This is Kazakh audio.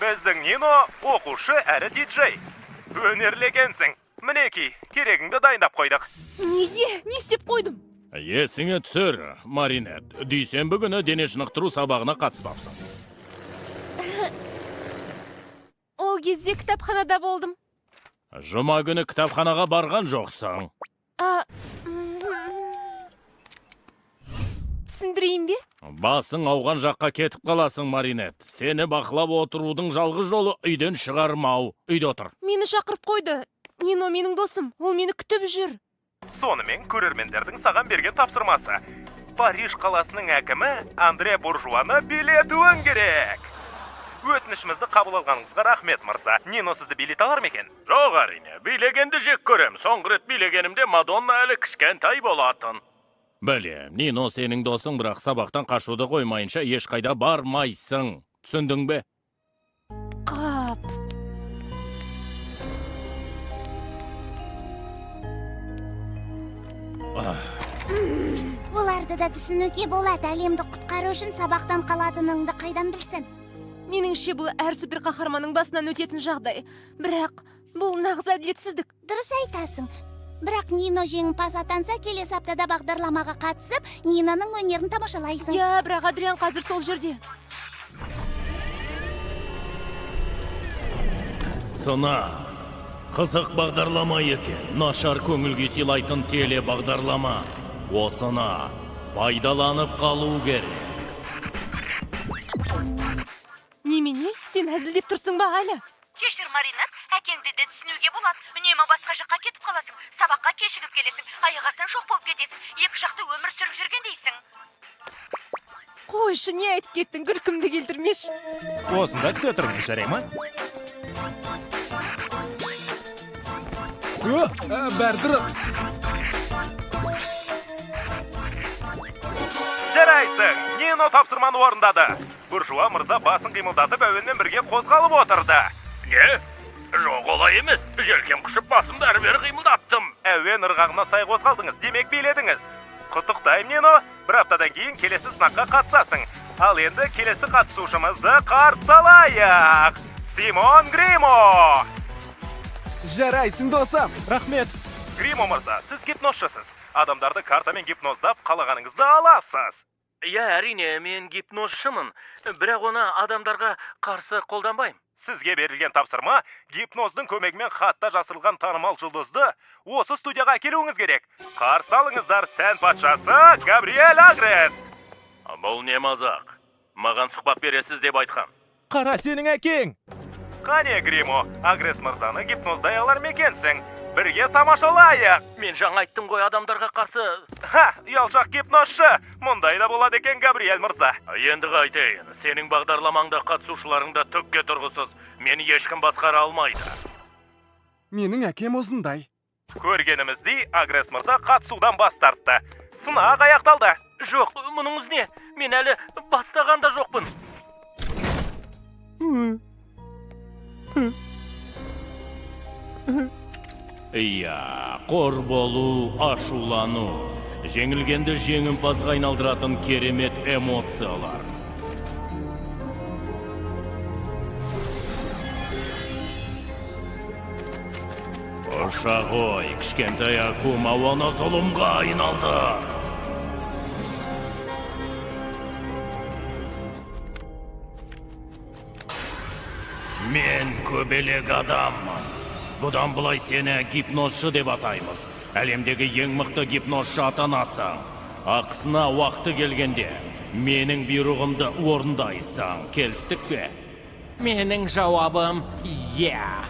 Біздің Нино оқушы әрі диджей. Өнерлегенсің. Мінеки, керегіңді дайындап қойдық. Неге? Не істеп қойдым? Есіңе түсір, Маринет. Дүйсенбі күні дене шынықтыру сабағына қатыспапсың. Ол кезде кітапханада болдым. Жұма күні кітапханаға барған жоқсың. Түсіндірейін бе? Басың ауған жаққа кетіп қаласың, Маринет. Сені бақылап отырудың жалғыз жолы үйден шығармау. Үйде отыр. Мені шақырып қойды. Нино менің досым, ол мені күтіп жүр. Сонымен көрермендердің саған берген тапсырмасы. Париж қаласының әкімі Андре Буржуаны билетуің керек. Өтінішімізді қабыл алғаныңызға рахмет, мырза. Нино сізді билет алар ма екен? Жоқ, әрине, билегенді жек көрем. Соңғы рет билегенімде Мадонна әлі кішкентай болатын. Білем, Нино сенің досың, бірақ сабақтан қашуды қоймайынша ешқайда бармайсың. Түсіндің бе? Қап. Оларды да түсінуге болады. Әлемді құтқару үшін сабақтан қалатыныңды қайдан білсін? Меніңше бұл әр супер қаһарманның басынан өтетін жағдай. Бірақ бұл нағыз әділетсіздік. Дұрыс айтасың. Бірақ Нино жеңімпаз атанса, келесі аптада бағдарламаға қатысып, Ниноның өнерін тамашалайсың. Я, бірақ Адриан қазір сол жерде. Сына, қызық бағдарлама екен. Нашар көңілге сыйлайтын теле бағдарлама. Осына пайдаланып қалу керек. Немене? Сен әзілдеп тұрсың ба әлі? Кешір, Маринет, әкеңді де түсінуге болады. Үнемі басқа жаққа кетіп қаласың. Сабаққа кешігіп келесің. Аяғастан шоқ болып кетесің. Екі жақты өмір сүріп жүрген дейсің. Қойшы, не айтып кеттің? Күлкімді келтірмеш. Осында күте тұрыңыз, жарай ма? Бәрі дұрыс. Жарайсың, Нино тапсырманы орындады. Буржуа мырза басын қимылдатып әуенмен бірге қозғалып отырды. Не? Жоқ, олай емес. Желкем қышып басымды әрі-бері қимылдаттым. Әуен ырғағына сай қозғалдыңыз, демек биледіңіз. Құттықтаймын, Нино. Бір аптадан кейін келесі сынаққа қатысасың. Ал енді келесі қатысушымызды қарсы алайық. Симон Гримо! Жарайсың, досым. Рахмет. Гримо мырза, сіз гипнозшысыз. Адамдарды картамен гипноздап қалағаныңызды аласыз. Я, әрине, мен гипнозшымын. Бірақ оны адамдарға қарсы қолданбаймын. Сізге берілген тапсырма гипноздың көмегімен хатта жасырылған танымал жұлдызды осы студияға әкелуіңіз керек. Қарсы алыңыздар, сән патшасы Габриэль Агрес. Бұл не мазақ? Маған сұхбат бересіз деп айтқан. Қара сенің әкең. Қане, Гримо, Агрес мырзаны гипноздай алар ма екенсің? Бірге тамашалайық. Мен жаңа айттым ғой, адамдарға қарсы. Ұялшақ гипнозшы. Мұндай да болады екен, Габриэль мырза. Енді қайтайын, сенің бағдарламаңда қатысушыларыңда түкке тұрғысыз. Мені ешкім басқара алмайды. Менің әкем осындай. Көргеніміздей, Агрес мырза қатысудан бас тартты. Сынақ аяқталды. Жоқ, мұныңыз не? Мен әлі бастағанда жоқпын. Иә, қор болу, ашулану. Жеңілгенді жеңімпазға айналдыратын керемет эмоциялар. Ұша ғой, кішкентай акума оны зұлымға айналды. Мен көбелек адаммын. Бұдан бұлай сені гипнозшы деп атаймыз. Әлемдегі ең мықты гипнозшы атанасың. Ақысына уақыты келгенде менің бұйрығымды орындайсың. Келістік пе? Менің жауабым иә.